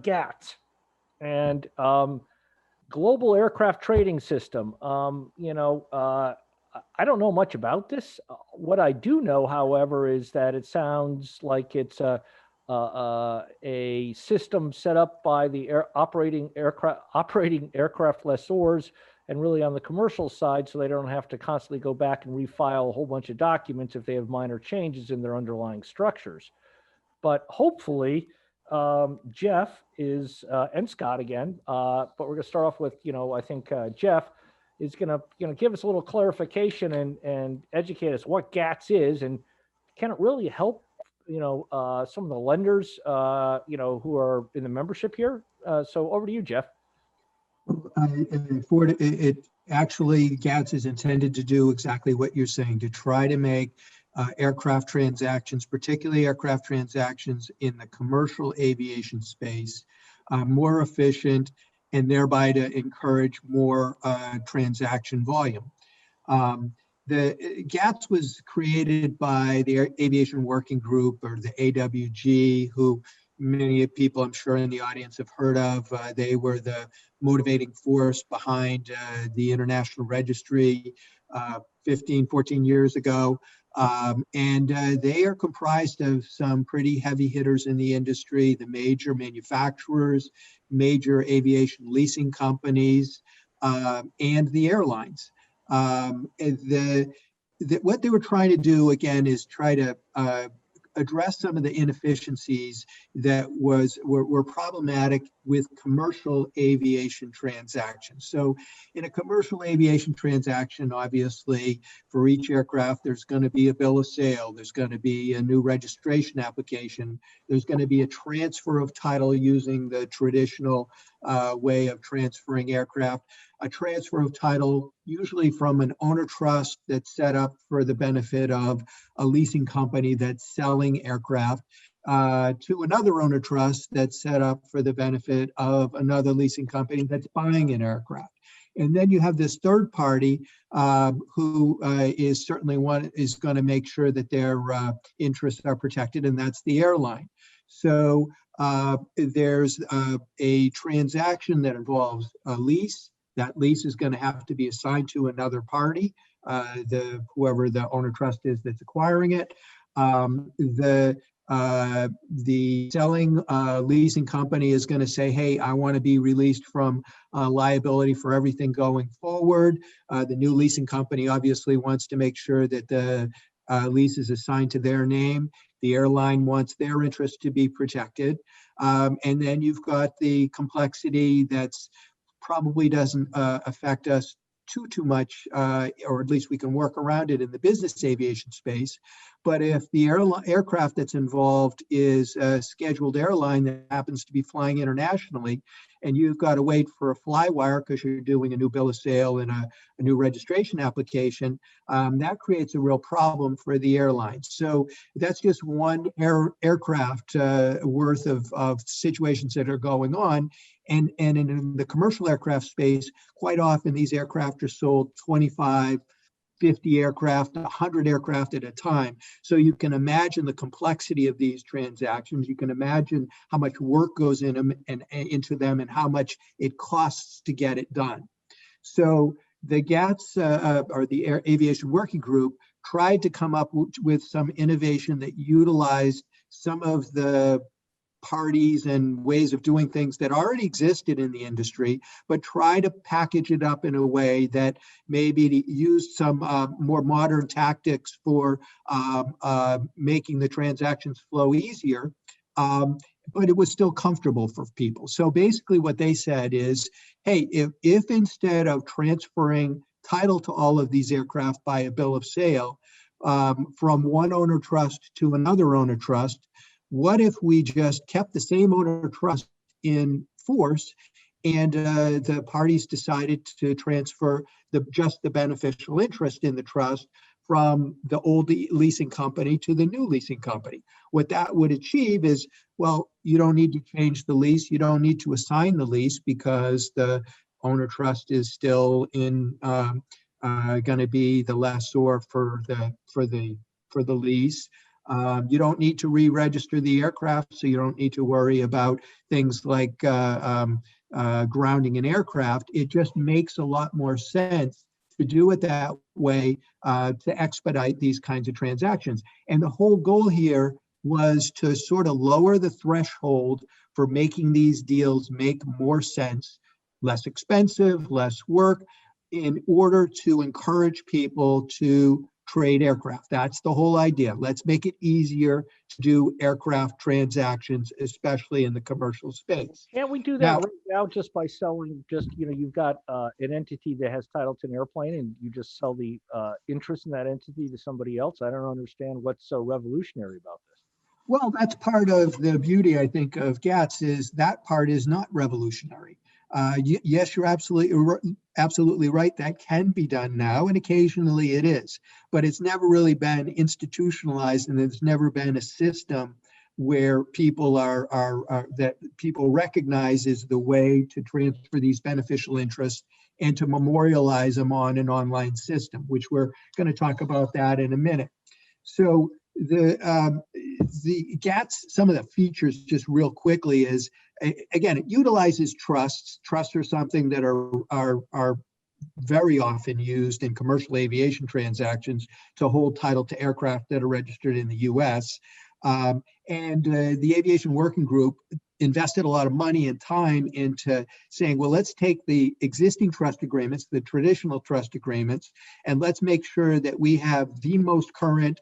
GATS and Global Aircraft Trading System. I don't know much about this. What I do know, however, is that it sounds like it's a system set up by the operating aircraft lessors, and really on the commercial side, so they don't have to constantly go back and refile a whole bunch of documents if they have minor changes in their underlying structures. But hopefully, Jeff is and Scott again. But we're going to start off with, I think Jeff is going to give us a little clarification and educate us what GATS is, and can it really help some of the lenders who are in the membership here. So over to you, Jeff. Actually, GATS is intended to do exactly what you're saying, to try to make aircraft transactions, particularly aircraft transactions in the commercial aviation space, more efficient, and thereby to encourage more transaction volume. The GATS was created by the Aviation Working Group, or the AWG, who many people I'm sure in the audience have heard of. They were the motivating force behind the International Registry 14 years ago. And they are comprised of some pretty heavy hitters in the industry, the major manufacturers, major aviation leasing companies, and the airlines. What they were trying to do, again, is try to address some of the inefficiencies that were problematic with commercial aviation transactions. So in a commercial aviation transaction, obviously, for each aircraft, there's going to be a bill of sale, there's going to be a new registration application, there's going to be a transfer of title using the traditional way of transferring aircraft, a transfer of title usually from an owner trust that's set up for the benefit of a leasing company that's selling aircraft to another owner trust that's set up for the benefit of another leasing company that's buying an aircraft. And then you have this third party who is certainly one is going to make sure that their interests are protected, and that's the airline. So there's a transaction that involves a lease. That lease is going to have to be assigned to another party, whoever the owner trust is that's acquiring it. The selling leasing company is going to say, hey, I want to be released from liability for everything going forward. The new leasing company obviously wants to make sure that the lease is assigned to their name. The airline wants their interest to be protected. And then you've got the complexity that's probably doesn't affect us too much, or at least we can work around it in the business aviation space. But if the aircraft that's involved is a scheduled airline that happens to be flying internationally, and you've got to wait for a flywire because you're doing a new bill of sale and a new registration application, that creates a real problem for the airline. So that's just one aircraft worth of situations that are going on. And in the commercial aircraft space, quite often these aircraft are sold 25, 50 aircraft, 100 aircraft at a time. So you can imagine the complexity of these transactions. You can imagine how much work goes into them and how much it costs to get it done. So the GATS, or the Aviation Working Group, tried to come up with some innovation that utilized some of the parties and ways of doing things that already existed in the industry, but try to package it up in a way that maybe used some more modern tactics for making the transactions flow easier, but it was still comfortable for people. So basically what they said is, hey, if instead of transferring title to all of these aircraft by a bill of sale from one owner trust to another owner trust, what if we just kept the same owner trust in force and the parties decided to transfer just the beneficial interest in the trust from the old leasing company to the new leasing company? What that would achieve is, well, you don't need to change the lease. You don't need to assign the lease because the owner trust is still going to be the lessor for the lease. You don't need to re-register the aircraft, so you don't need to worry about things like grounding an aircraft. It just makes a lot more sense to do it that way to expedite these kinds of transactions. And the whole goal here was to sort of lower the threshold for making these deals make more sense, less expensive, less work, in order to encourage people to trade aircraft. That's the whole idea. Let's make it easier to do aircraft transactions, especially in the commercial space. Can't we do that Now, right now just by selling you've got an entity that has title to an airplane and you just sell the interest in that entity to somebody else? I don't understand what's so revolutionary about this. well, that's part of the beauty, I think, of GATS is that part is not revolutionary. Yes, you're absolutely right. That can be done now, and occasionally it is, but it's never really been institutionalized, and there's never been a system where people are that people recognize is the way to transfer these beneficial interests and to memorialize them on an online system, which we're going to talk about that in a minute. So the GATS, some of the features just real quickly is, again, it utilizes trusts. Trusts are something that are very often used in commercial aviation transactions to hold title to aircraft that are registered in the US. The Aviation Working Group invested a lot of money and time into saying, well, let's take the existing trust agreements, the traditional trust agreements, and let's make sure that we have the most current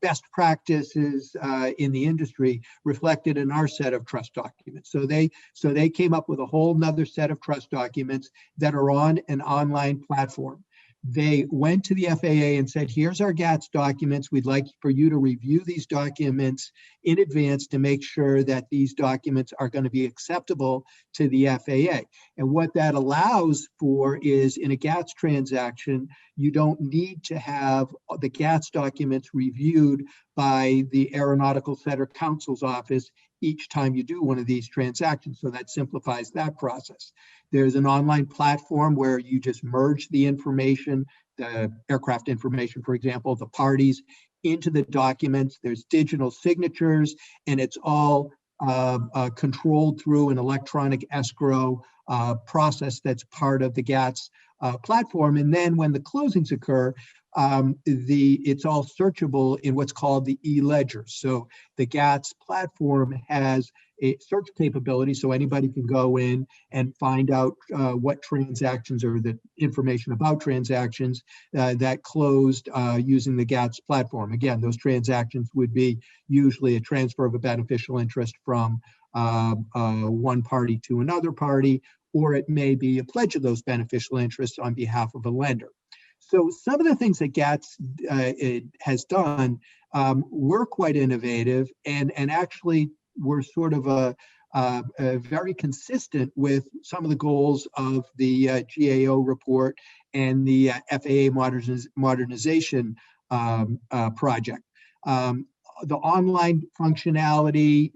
best practices in the industry reflected in our set of trust documents. So they came up with a whole nother set of trust documents that are on an online platform. They went to the FAA and said, here's our GATS documents. We'd like for you to review these documents in advance to make sure that these documents are going to be acceptable to the FAA. And what that allows for is, in a GATS transaction, you don't need to have the GATS documents reviewed by the Aeronautical Center Counsel's office each time you do one of these transactions. So that simplifies that process. There's an online platform where you just merge the information, the aircraft information, for example, the parties, into the documents. There's digital signatures, and it's all controlled through an electronic escrow process that's part of the GATS platform. And then when the closings occur, it's all searchable in what's called the e-ledger. So the GATS platform has a search capability, so anybody can go in and find out what transactions or the information about transactions that closed using the GATS platform. Again, those transactions would be usually a transfer of a beneficial interest from one party to another party, or it may be a pledge of those beneficial interests on behalf of a lender. So some of the things that GATS has done were quite innovative and actually were sort of very consistent with some of the goals of the GAO report and the FAA modernization project. The online functionality,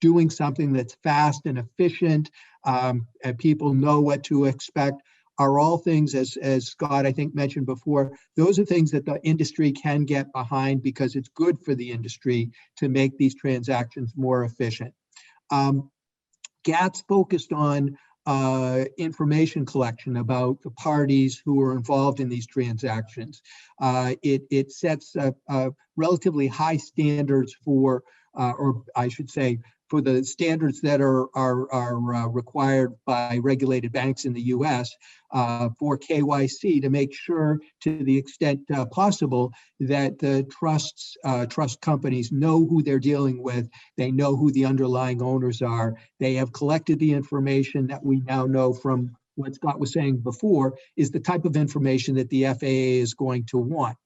doing something that's fast and efficient, and people know what to expect, are all things, as Scott, I think, mentioned before, those are things that the industry can get behind because it's good for the industry to make these transactions more efficient. GATS focused on information collection about the parties who are involved in these transactions. It sets relatively high standards for, or I should say, for the standards that are required by regulated banks in the U.S. For KYC, to make sure, to the extent possible, that the trust companies know who they're dealing with. They know who the underlying owners are. They have collected the information that we now know from what Scott was saying before is the type of information that the FAA is going to want.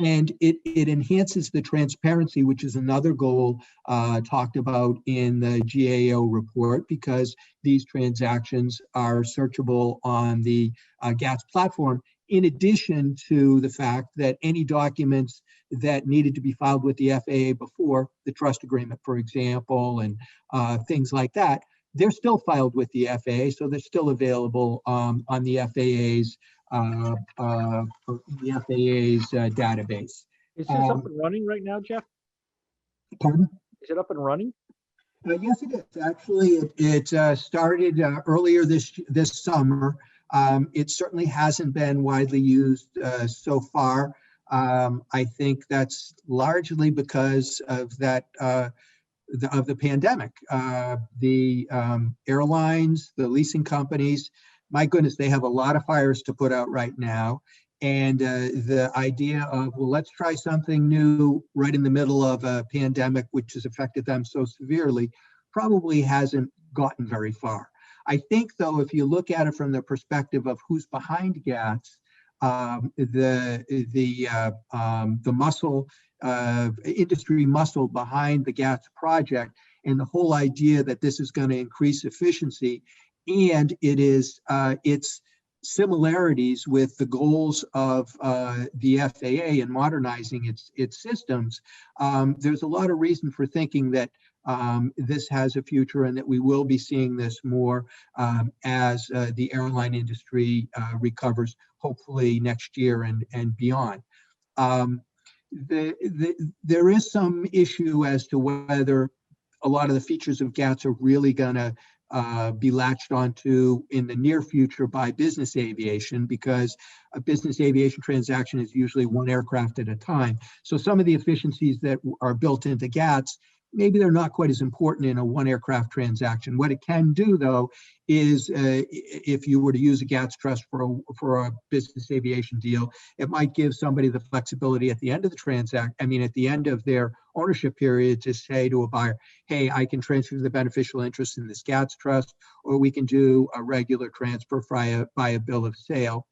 And it enhances the transparency, which is another goal talked about in the GAO report, because these transactions are searchable on the GATS platform, in addition to the fact that any documents that needed to be filed with the FAA before, the trust agreement, for example, and things like that, they're still filed with the FAA, so they're still available on the FAA's database. Is this up and running right now, Jeff? Pardon? Is it up and running? Yes, it is. Actually, it started earlier this summer. It certainly hasn't been widely used so far. I think that's largely because of that of the pandemic. The airlines, the leasing companies, my goodness, they have a lot of fires to put out right now. And the idea of, well, let's try something new right in the middle of a pandemic, which has affected them so severely, probably hasn't gotten very far. I think, though, if you look at it from the perspective of who's behind GATS, the muscle, industry muscle behind the GATS project, and the whole idea that this is going to increase efficiency, and its similarities with the goals of the FAA in modernizing its systems. There's a lot of reason for thinking that this has a future and that we will be seeing this more as the airline industry recovers, hopefully next year and beyond. There is some issue as to whether a lot of the features of GATS are really going to be latched onto in the near future by business aviation, because a business aviation transaction is usually one aircraft at a time. So some of the efficiencies that are built into GATS, maybe they're not quite as important in a one aircraft transaction. What it can do, though, is if you were to use a GATS trust for a business aviation deal, it might give somebody the flexibility at the end of at the end of their ownership period, to say to a buyer, hey, I can transfer the beneficial interest in this GATS trust, or we can do a regular transfer by a bill of sale.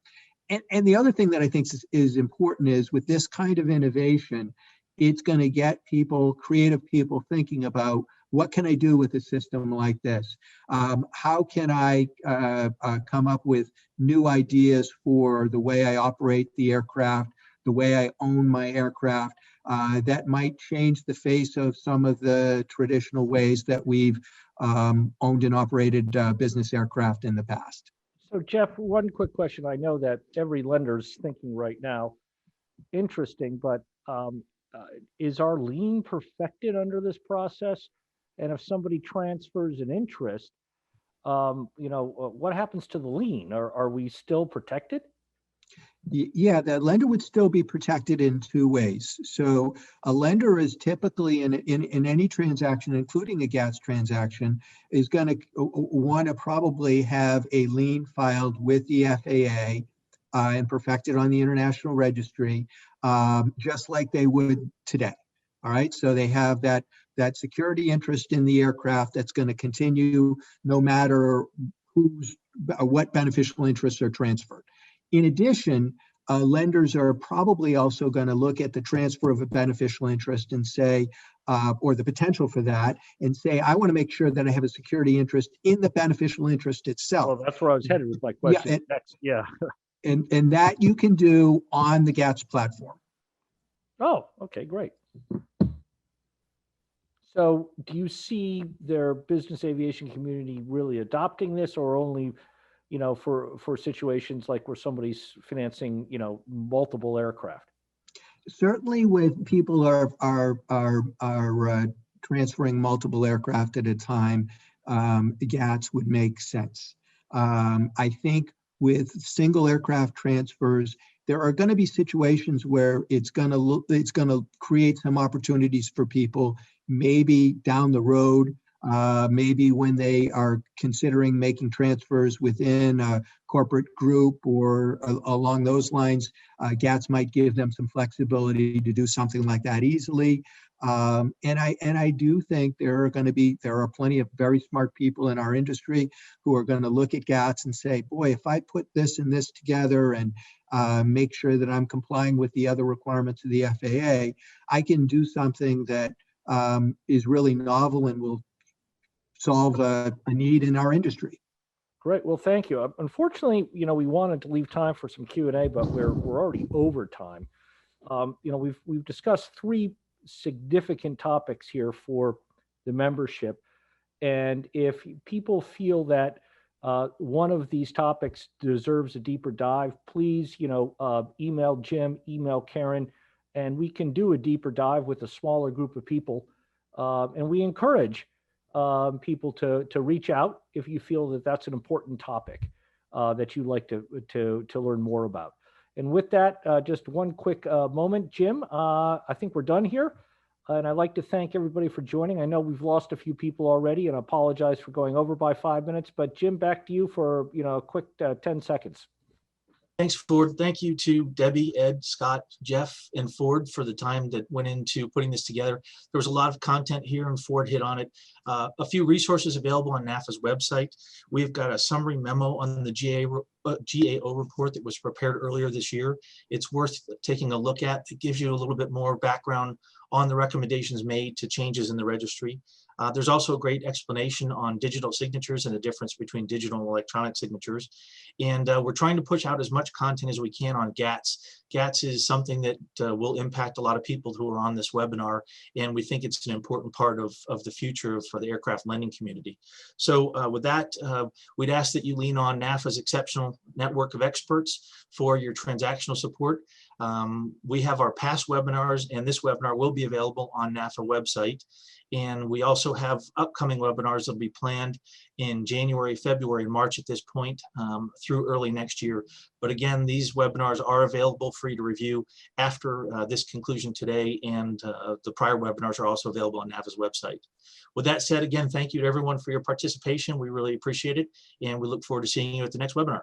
And the other thing that I think is important is, with this kind of innovation, it's going to get creative people thinking about, what can I do with a system like this? How can I come up with new ideas for the way I operate the aircraft, the way I own my aircraft, that might change the face of some of the traditional ways that we've owned and operated business aircraft in the past. So, Jeff, one quick question. I know that every lender's thinking right now, interesting, but is our lien perfected under this process? And if somebody transfers an interest, what happens to the lien? Are we still protected? Yeah, the lender would still be protected in two ways. So a lender is typically in any transaction, including a GATS transaction, is going to want to probably have a lien filed with the FAA and perfected on the International Registry, just like they would today. All right, so they have that security interest in the aircraft that's going to continue no matter what beneficial interests are transferred. In addition, lenders are probably also going to look at the transfer of a beneficial interest and say, or the potential for that, and say, I want to make sure that I have a security interest in the beneficial interest itself. Well, that's where I was headed with my question. Yeah, and that you can do on the GATS platform. Oh, okay, great. So do you see their business aviation community really adopting this, or only, for situations like where somebody's financing, multiple aircraft? Certainly, when people are transferring multiple aircraft at a time, the GATS would make sense. I think with single aircraft transfers, there are going to be situations where it's going to create some opportunities for people, maybe down the road, maybe when they are considering making transfers within a corporate group or along those lines. GATS might give them some flexibility to do something like that easily. And I do think there are plenty of very smart people in our industry who are going to look at GATS and say, boy, if I put this and this together and make sure that I'm complying with the other requirements of the FAA, I can do something that is really novel and will solve a need in our industry. Great. Well, thank you. Unfortunately, we wanted to leave time for some Q&A, but we're already over time. We've discussed three significant topics here for the membership, and if people feel that one of these topics deserves a deeper dive, please, email Jim, email Karen, and we can do a deeper dive with a smaller group of people. And we encourage people to reach out if you feel that that's an important topic that you'd like to learn more about. And with that, just one quick moment, Jim, I think we're done here. And I'd like to thank everybody for joining. I know we've lost a few people already, and I apologize for going over by 5 minutes, but Jim, back to you for, a quick 10 seconds. Thanks, Ford. Thank you to Debbie, Ed, Scott, Jeff, and Ford for the time that went into putting this together. There was a lot of content here, and Ford hit on it. A few resources available on NAFA's website. We've got a summary memo on the GAO report that was prepared earlier this year. It's worth taking a look at. It gives you a little bit more background on the recommendations made to changes in the registry. There's also a great explanation on digital signatures and the difference between digital and electronic signatures. And we're trying to push out as much content as we can on GATS. GATS is something that will impact a lot of people who are on this webinar, and we think it's an important part of the future for the aircraft lending community. So with that, we'd ask that you lean on NAFA's exceptional network of experts for your transactional support. We have our past webinars, and this webinar will be available on NAFA website. And we also have upcoming webinars that will be planned in January, February, and March at this point through early next year. But again, these webinars are available for you to review after this conclusion today, and the prior webinars are also available on NAFA's website. With that said, again, thank you to everyone for your participation. We really appreciate it, and we look forward to seeing you at the next webinar.